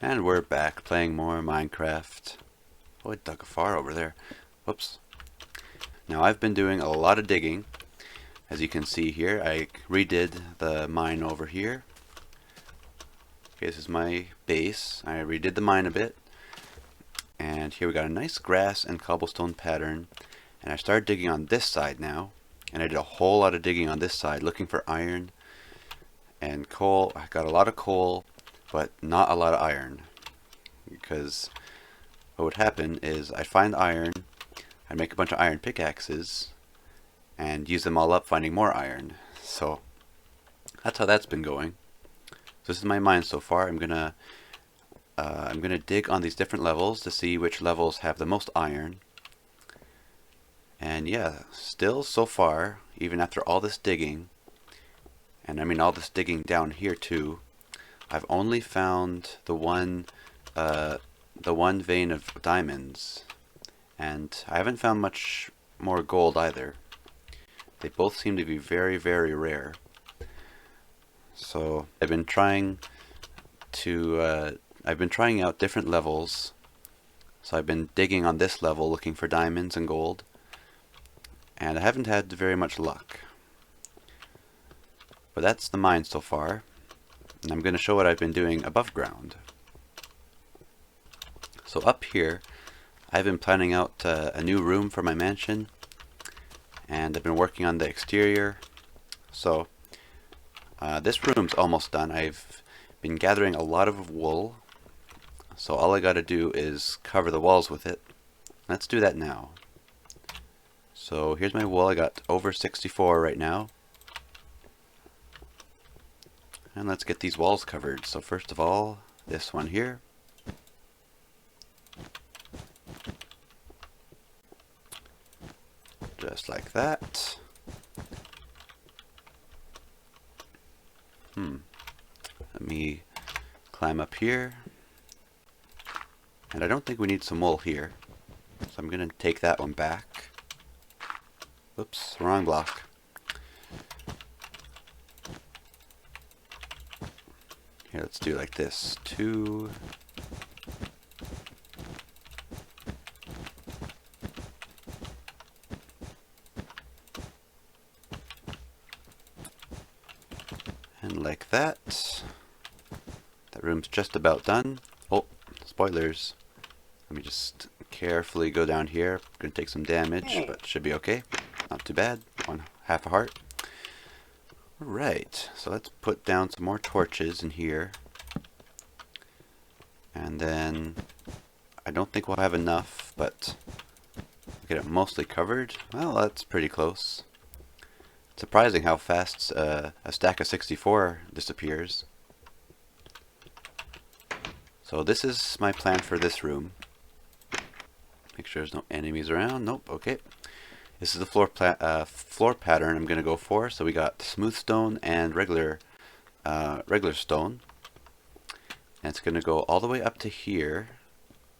And we're back playing more Minecraft. Oh, I dug a far over there. Whoops. Now I've been doing a lot of digging. As you can see here, I redid the mine over here. Okay, this is my base. I redid the mine a bit. And here we got a nice grass and cobblestone pattern. And I started digging on this side now. And I did a whole lot of digging on this side, looking for iron and coal. I got a lot of coal, but not a lot of iron. Because what would happen is I'd find iron, I'd make a bunch of iron pickaxes, and use them all up finding more iron. So that's how that's been going. So this is my mine so far. I'm gonna dig on these different levels to see which levels have the most iron. And yeah, still so far, even after all this digging, and I mean all this digging down here too, I've only found the one vein of diamonds, and I haven't found much more gold either. They both seem to be very, very rare. So I've been trying out different levels. So I've been digging on this level looking for diamonds and gold, and I haven't had very much luck. But that's the mine so far, and I'm going to show what I've been doing above ground. So up here, I've been planning out a new room for my mansion, and I've been working on the exterior. So this room's almost done. I've been gathering a lot of wool, so all I gotta do is cover the walls with it. Let's do that now. So here's my wool. I got over 64 right now. And let's get these walls covered. So first of all, this one here. Just like that. Let me climb up here. And I don't think we need some wool here, so I'm going to take that one back. Oops, wrong block. Here, let's do like this. 2. And like that. That room's just about done. Oh, spoilers. Let me just carefully go down here. Gonna take some damage, but should be okay. Not too bad. Half a heart. Alright, so let's put down some more torches in here. And then I don't think we'll have enough, but get it mostly covered. Well, that's pretty close. It's surprising how fast a stack of 64 disappears. So this is my plan for this room. Make sure there's no enemies around. Nope, okay. This is the floor pattern I'm going to go for. So we got smooth stone and regular stone. And it's going to go all the way up to here,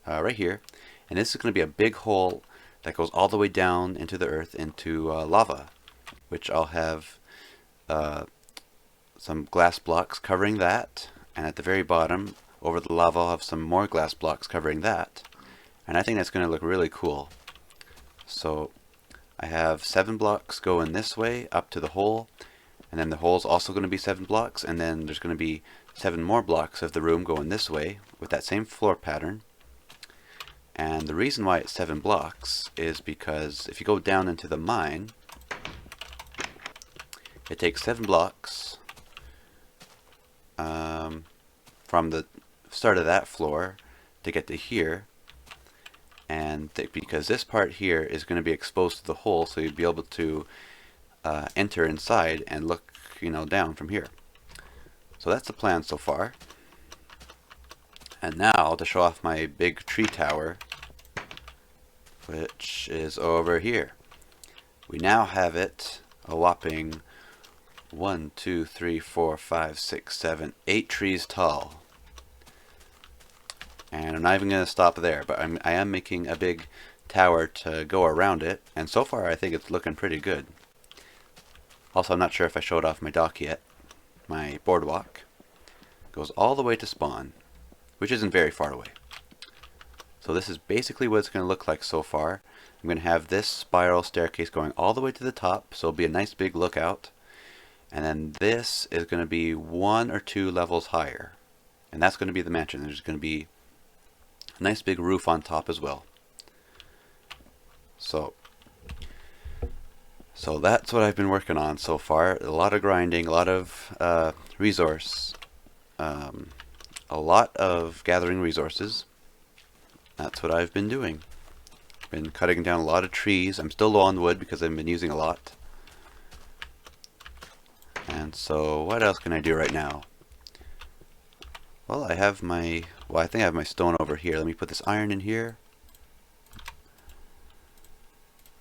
right here. And this is going to be a big hole that goes all the way down into the earth, into lava, which I'll have some glass blocks covering that. And at the very bottom, over the lava, I'll have some more glass blocks covering that. And I think that's going to look really cool. So I have 7 blocks going this way up to the hole, and then the hole's also going to be 7 blocks, and then there's going to be 7 more blocks of the room going this way with that same floor pattern. And the reason why it's 7 blocks is because if you go down into the mine, it takes 7 blocks from the start of that floor to get to here. And because this part here is going to be exposed to the hole, so you'll be able to enter inside and look, down from here. So that's the plan so far. And now to show off my big tree tower, which is over here. We now have it a whopping 1, 2, 3, 4, 5, 6, 7, 8 trees tall. And I'm not even going to stop there, but I am making a big tower to go around it, and so far I think it's looking pretty good. Also, I'm not sure if I showed off my dock yet. My boardwalk goes all the way to spawn, which isn't very far away. So this is basically what it's going to look like so far. I'm going to have this spiral staircase going all the way to the top, so it'll be a nice big lookout. And then this is going to be 1 or 2 levels higher. And that's going to be the mansion. There's going to be a nice big roof on top as well. So that's what I've been working on so far. A lot of grinding, a lot of resource, a lot of gathering resources. That's what I've been doing. Been cutting down a lot of trees. I'm still low on wood because I've been using a lot. And so what else can I do right now? Well, I have my, I think I have my stone over here. Let me put this iron in here.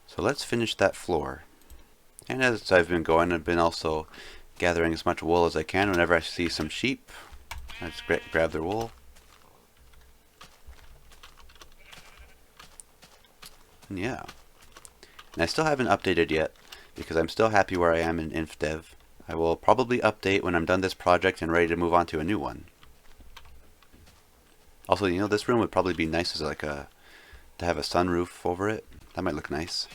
So let's finish that floor. And as I've been going, I've been also gathering as much wool as I can. Whenever I see some sheep, I just grab their wool. And yeah. And I still haven't updated yet because I'm still happy where I am in Infdev. I will probably update when I'm done this project and ready to move on to a new one. Also, you know, this room would probably be nice as like to have a sunroof over it. That might look nice.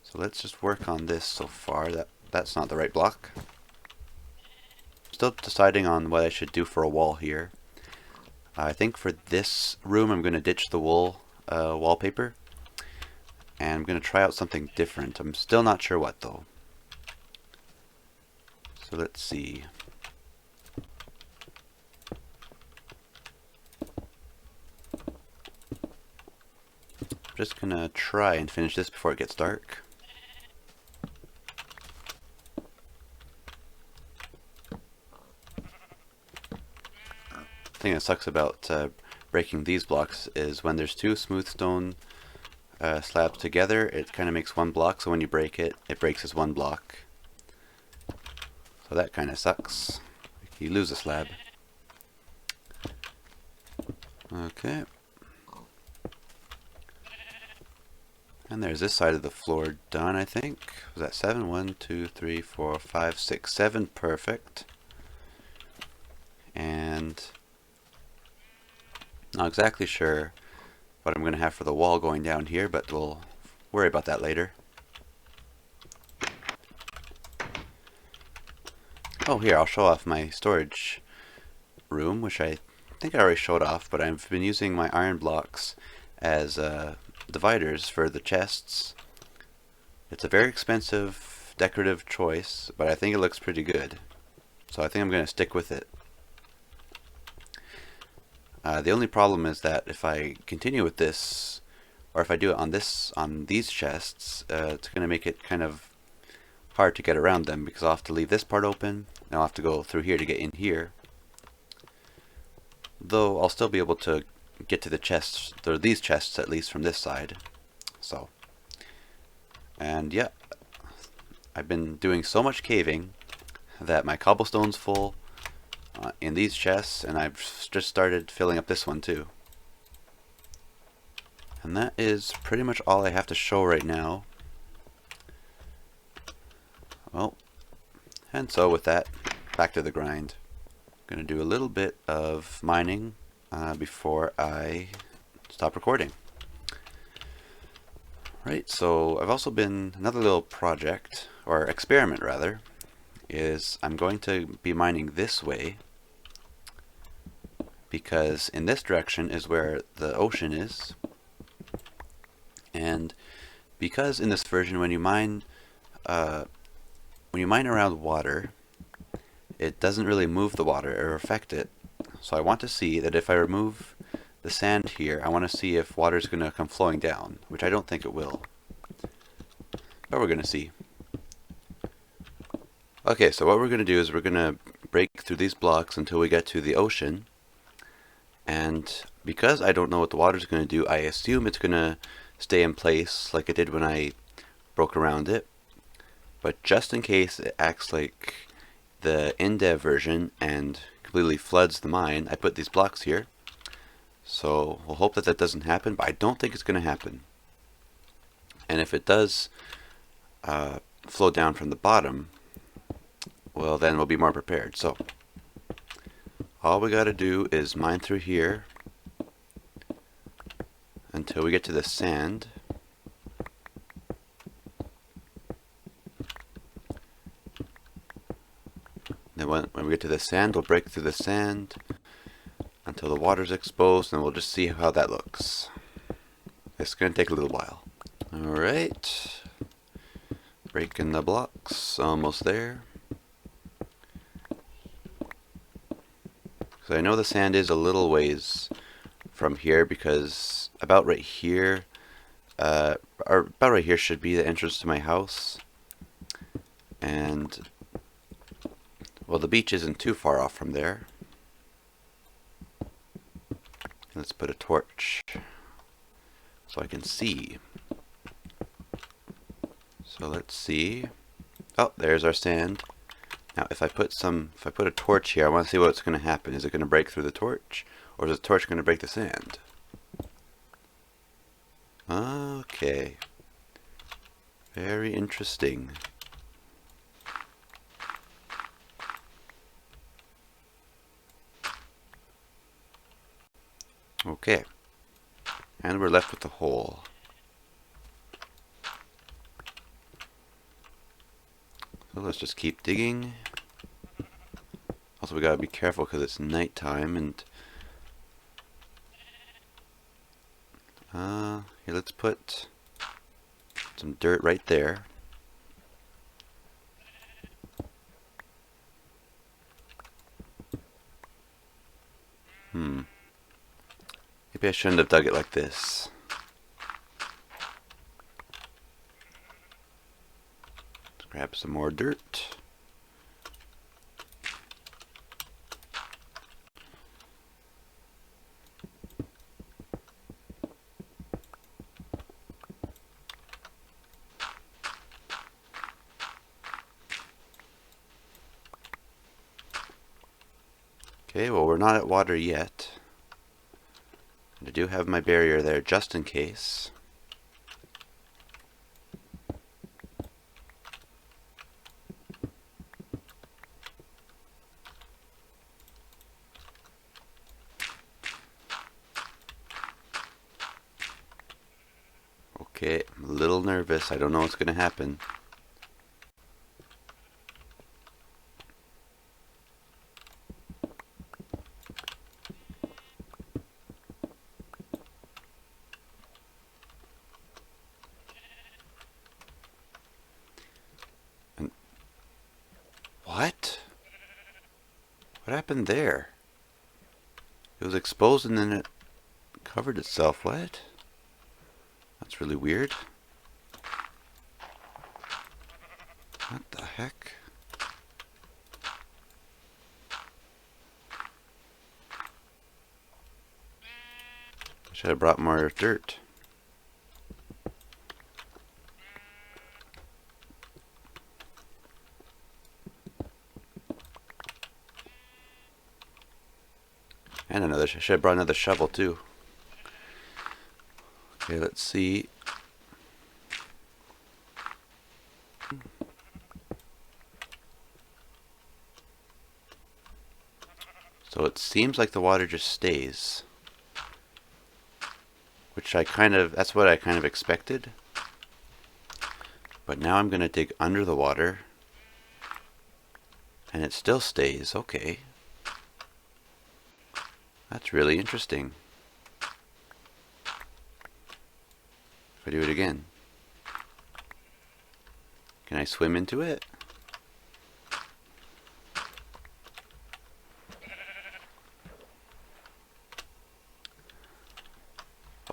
So let's just work on this so far. That's not the right block. Still deciding on what I should do for a wall here. I think for this room I'm going to ditch the wool wallpaper. And I'm going to try out something different. I'm still not sure what though. So let's see. I'm just going to try and finish this before it gets dark. The thing that sucks about breaking these blocks is when there's 2 smooth stone slabs together, it kind of makes 1 block, so when you break it, it breaks as 1 block. So that kind of sucks. You lose a slab. Okay. And there's this side of the floor done, I think. Was that 7? 1, 2, 3, 4, 5, 6, 7. Perfect. And not exactly sure what I'm going to have for the wall going down here, but we'll worry about that later. Oh, here, I'll show off my storage room, which I think I already showed off, but I've been using my iron blocks as dividers for the chests. It's a very expensive decorative choice, but I think it looks pretty good. So I think I'm going to stick with it. The only problem is that if I continue with this, or if I do it on these chests, it's going to make it kind of hard to get around them because I'll have to leave this part open and I'll have to go through here to get in here. Though I'll still be able to get to the chests, or these chests at least, from this side. So, and yeah, I've been doing so much caving that my cobblestone's full in these chests, and I've just started filling up this one too. And that is pretty much all I have to show right now. Well, and so with that, back to the grind. I'm going to do a little bit of mining before I stop recording. Right, so I've also been, another little project, or experiment rather, is I'm going to be mining this way because in this direction is where the ocean is, and because in this version when you mine around water, it doesn't really move the water or affect it. So I want to see that if I remove the sand here, I want to see if water is going to come flowing down, which I don't think it will. But we're going to see. Okay, so what we're going to do is we're going to break through these blocks until we get to the ocean. And because I don't know what the water is going to do, I assume it's going to stay in place like it did when I broke around it. But just in case it acts like the Infdev version and completely floods the mine, I put these blocks here. So we'll hope that that doesn't happen, but I don't think it's going to happen. And if it does flow down from the bottom, well then we'll be more prepared. So all we gotta do is mine through here until we get to the sand. Then when we get to the sand, we'll break through the sand until the water's exposed, and we'll just see how that looks. It's going to take a little while. Alright. Breaking the blocks. Almost there. So I know the sand is a little ways from here, because about right here, should be the entrance to my house. And well, the beach isn't too far off from there. Let's put a torch so I can see. So let's see. Oh, there's our sand. Now, if I put a torch here, I want to see what's going to happen. Is it going to break through the torch, or is the torch going to break the sand? Okay. Very interesting. Okay. And we're left with the hole. So let's just keep digging. Also, we gotta be careful because it's nighttime, and here, let's put some dirt right there. Maybe I shouldn't have dug it like this. Let's grab some more dirt. Okay, well, we're not at water yet. I do have my barrier there just in case. Okay, I'm a little nervous. I don't know what's going to happen. What? What happened there? It was exposed and then it covered itself. What? That's really weird. What the heck? I should have brought more dirt. And another, I should have brought another shovel too. Okay, let's see. So it seems like the water just stays. Which that's what I kind of expected. But now I'm going to dig under the water. And it still stays. Okay. That's really interesting. If I do it again. Can I swim into it?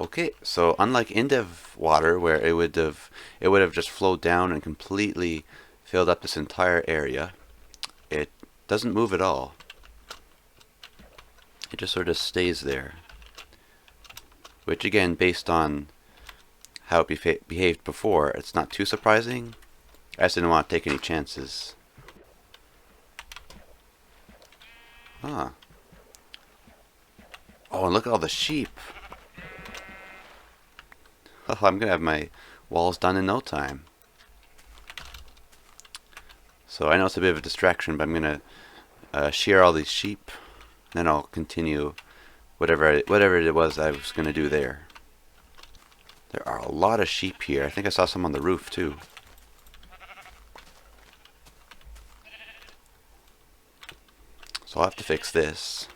Okay, so unlike Infdev water, where it would have just flowed down and completely filled up this entire area, it doesn't move at all. It just sort of stays there. Which again, based on how it behaved before, it's not too surprising. I just didn't want to take any chances. Huh. Oh, and look at all the sheep. Oh, I'm going to have my walls done in no time. So I know it's a bit of a distraction, but I'm going to shear all these sheep Then I'll continue whatever it was I was going to do there. There are a lot of sheep here. I think I saw some on the roof too. So I'll have to fix this.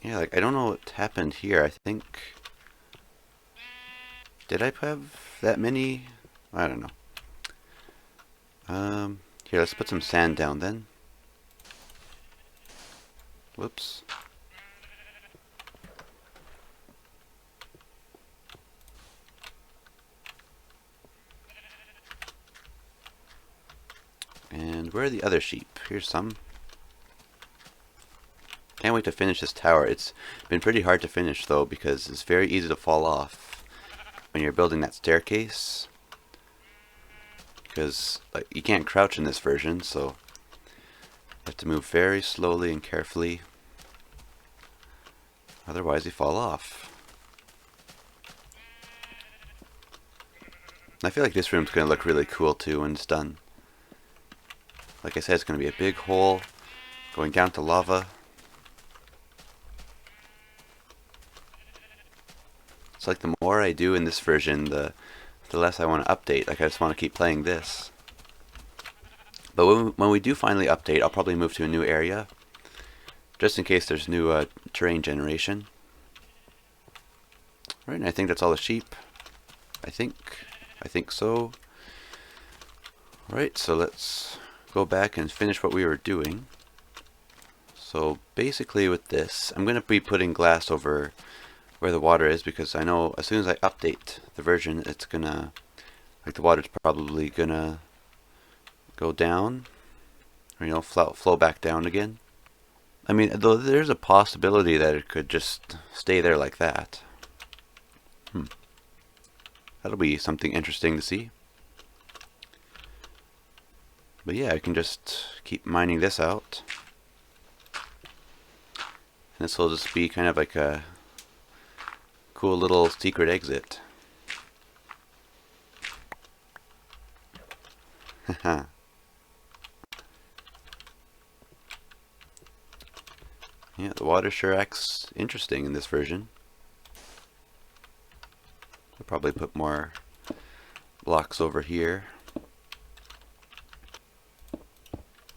Yeah, like I don't know what happened here. I think... Did I have that many? I don't know. Here, let's put some sand down then. Whoops. And where are the other sheep? Here's some. Can't wait to finish this tower. It's been pretty hard to finish though, because it's very easy to fall off when you're building that staircase. Because like, you can't crouch in this version, so you have to move very slowly and carefully. Otherwise you fall off. I feel like this room's going to look really cool too when it's done. Like I said, it's going to be a big hole going down to lava. It's like the more I do in this version, the less I want to update. Like I just want to keep playing this. But when we do finally update, I'll probably move to a new area, just in case there's new terrain generation. Right, and I think that's all the sheep. I think so. Right, so let's go back and finish what we were doing. So basically with this, I'm going to be putting glass over where the water is, because I know as soon as I update the version, it's gonna, like the water's probably gonna go down, or you know, flow back down again. I mean, though there's a possibility that it could just stay there like that. That'll be something interesting to see. But yeah, I can just keep mining this out. And this will just be kind of like a cool little secret exit. Haha. Yeah, the water sure acts interesting in this version. I'll probably put more blocks over here.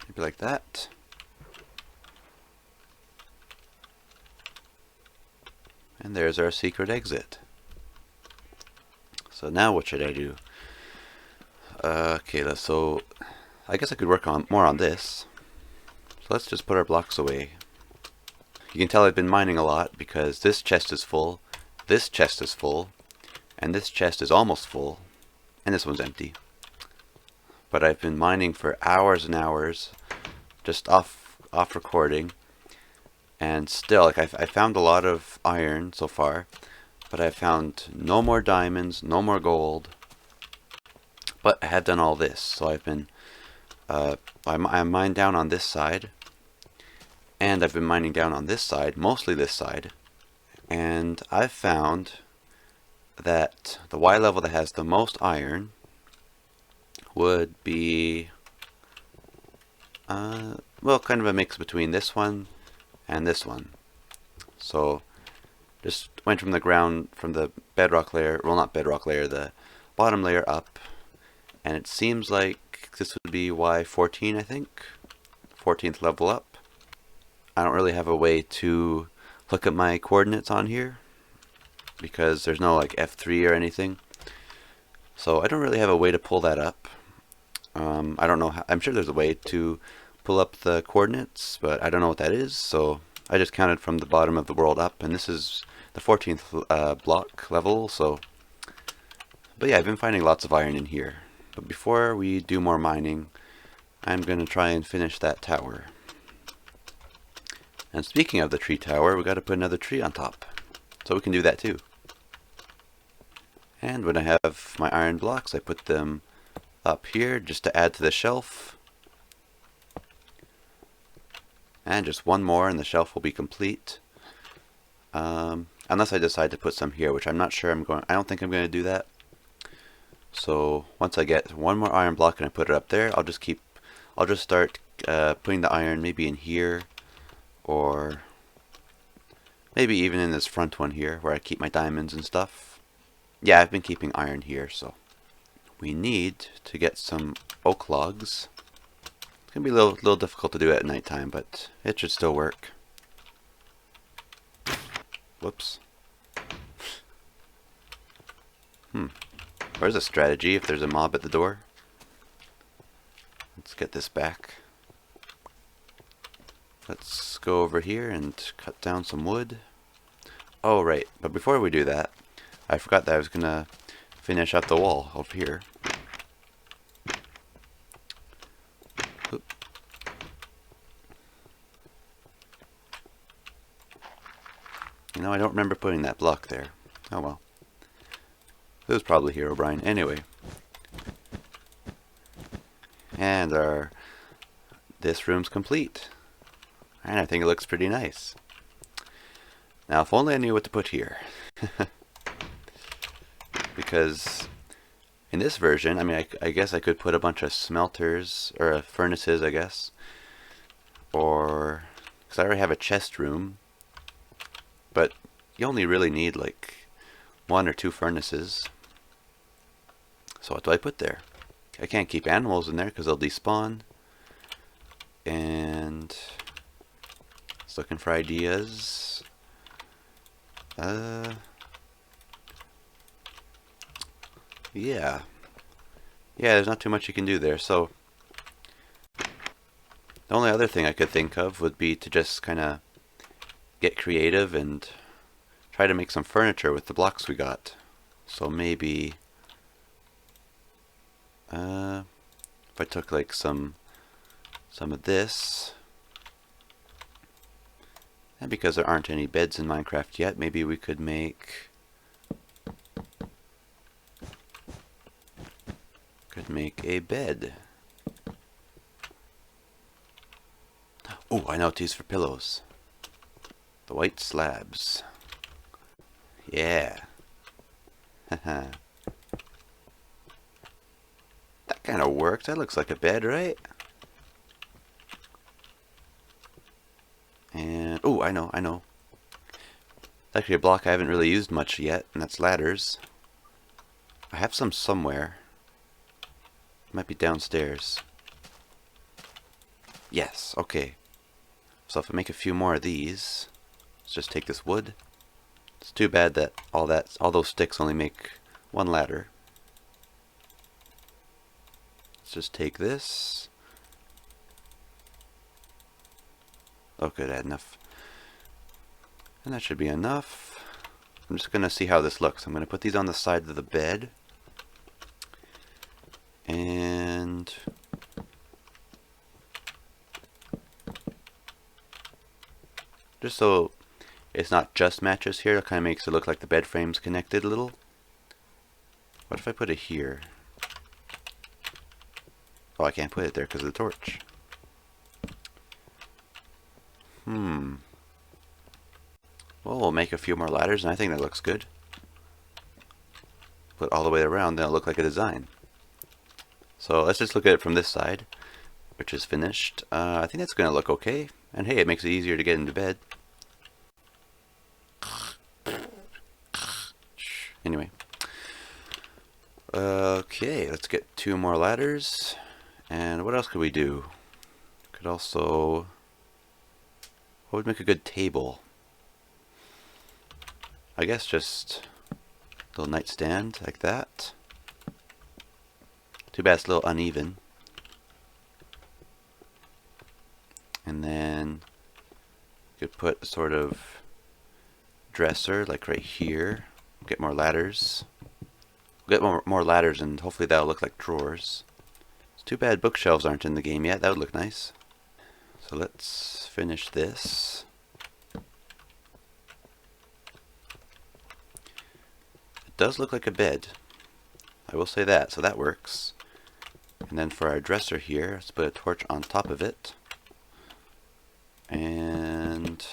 Maybe like that. And there's our secret exit. So now what should I do? Okay, so I guess I could work on more on this. So let's just put our blocks away. You can tell I've been mining a lot because this chest is full, this chest is full, and this chest is almost full, and this one's empty. But I've been mining for hours and hours, just off recording. And still, like I found a lot of iron so far, but I found no more diamonds, no more gold. But I have done all this, so I've been, I mined down on this side, and I've been mining down on this side, mostly this side, and I've found that the Y level that has the most iron would be, well, kind of a mix between this one and this one. So just went from the ground, from the bedrock layer, well not bedrock layer, the bottom layer up, and it seems like this would be Y14, I think, 14th level up. I don't really have a way to look at my coordinates on here because there's no like F3 or anything, so I don't really have a way to pull that up. I don't know how, I'm sure there's a way to pull up the coordinates, but I don't know what that is, so I just counted from the bottom of the world up, and this is the 14th block level. So, but yeah, I've been finding lots of iron in here. But before we do more mining, I'm going to try and finish that tower. And speaking of the tree tower, we got to put another tree on top, so we can do that too. And when I have my iron blocks, I put them up here just to add to the shelf. And just one more and the shelf will be complete. Unless I decide to put some here, which I'm not sure I don't think I'm going to do that. So once I get one more iron block and I put it up there, I'll just start putting the iron maybe in here, or maybe even in this front one here where I keep my diamonds and stuff. Yeah, I've been keeping iron here, so we need to get some oak logs. It's going to be a little difficult to do at nighttime, but it should still work. Whoops. Where's a strategy if there's a mob at the door? Let's get this back. Let's go over here and cut down some wood. Oh, right. But before we do that, I forgot that I was going to finish up the wall over here. Oop. You know, I don't remember putting that block there. Oh well. It was probably here, O'Brien. Anyway. And this room's complete. And I think it looks pretty nice. Now, if only I knew what to put here. Because in this version, I mean, I guess I could put a bunch of smelters, or furnaces, I guess. Or, because I already have a chest room. But you only really need like 1 or 2 furnaces. So what do I put there? I can't keep animals in there because they'll despawn. And just looking for ideas. Yeah, there's not too much you can do there. So the only other thing I could think of would be to just kind of get creative and try to make some furniture with the blocks we got. So maybe if I took like some of this, and because there aren't any beds in Minecraft yet, maybe we could make a bed. Oh, I know what to use for pillows. The white slabs. Yeah. That kind of works. That looks like a bed, right? And oh, I know. It's actually a block I haven't really used much yet, and that's ladders. I have some somewhere. It might be downstairs. Yes, okay. So if I make a few more of these, let's just take this wood. It's too bad that all those sticks only make 1 ladder. Let's just take this. Oh good, I had enough. And that should be enough. I'm just gonna see how this looks. I'm gonna put these on the side of the bed. And just so it's not just matches here, it kind of makes it look like the bed frame's connected a little. What if I put it here? Oh, I can't put it there because of the torch. Well, we'll make a few more ladders, and I think that looks good. Put all the way around, then it'll look like a design. So let's just look at it from this side, which is finished. I think that's going to look okay. And hey, it makes it easier to get into bed. Anyway. Okay, let's get 2 more ladders. And what else could we do? Could also... what would make a good table? I guess just a little nightstand like that. Too bad it's a little uneven. And then you could put a sort of dresser like right here. Get more ladders. We'll get more ladders, and hopefully that'll look like drawers. It's too bad bookshelves aren't in the game yet. That would look nice. So let's finish this. It does look like a bed. I will say that, so that works. And then for our dresser here, let's put a torch on top of it. And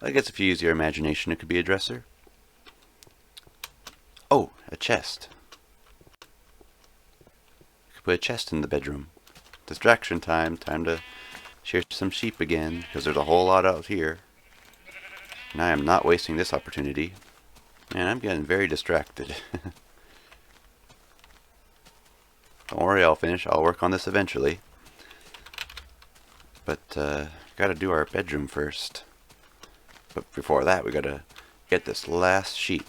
I guess if you use your imagination, it could be a dresser. Oh, a chest. You could put a chest in the bedroom. distraction time. Time to shear some sheep again, because there's a whole lot out here. And I am not wasting this opportunity. Man, I'm getting very distracted. Don't worry, I'll finish. I'll work on this eventually. But, gotta do our bedroom first. But before that, we gotta get this last sheep.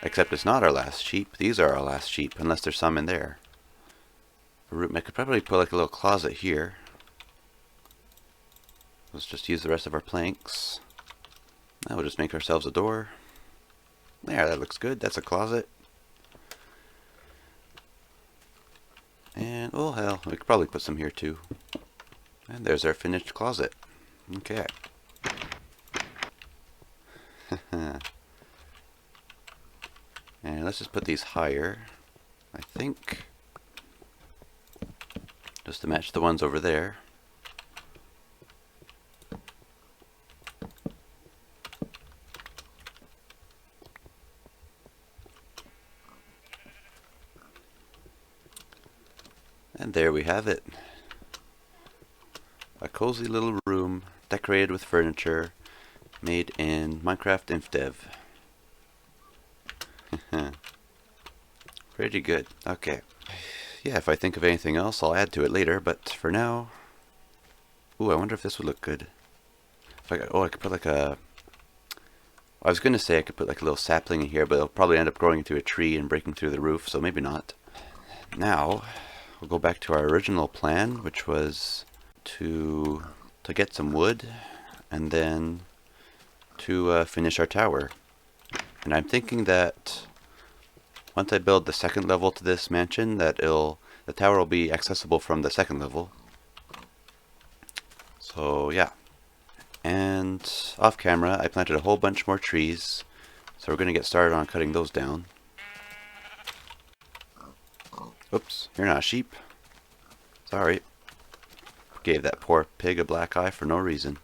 Except it's not our last sheep. These are our last sheep, unless there's some in there. I could probably put like a little closet here. Let's just use the rest of our planks. Now we'll just make ourselves a door. There, that looks good. That's a closet. And, oh hell, we could probably put some here too. And there's our finished closet. Okay. And let's just put these higher, I think. Just to match the ones over there. And there we have it. A cozy little room decorated with furniture made in Minecraft Infdev. Pretty good. Okay. Yeah, if I think of anything else, I'll add to it later, but for now... Ooh, I wonder if this would look good. If I could put like a... I was going to say I could put like a little sapling in here, but it'll probably end up growing into a tree and breaking through the roof, so maybe not. Now, we'll go back to our original plan, which was to get some wood, and then to finish our tower. And I'm thinking that once I build the second level to this mansion, that the tower will be accessible from the second level. So yeah. And off camera, I planted a whole bunch more trees, so we're going to get started on cutting those down. Oops, you're not a sheep. Sorry. Gave that poor pig a black eye for no reason.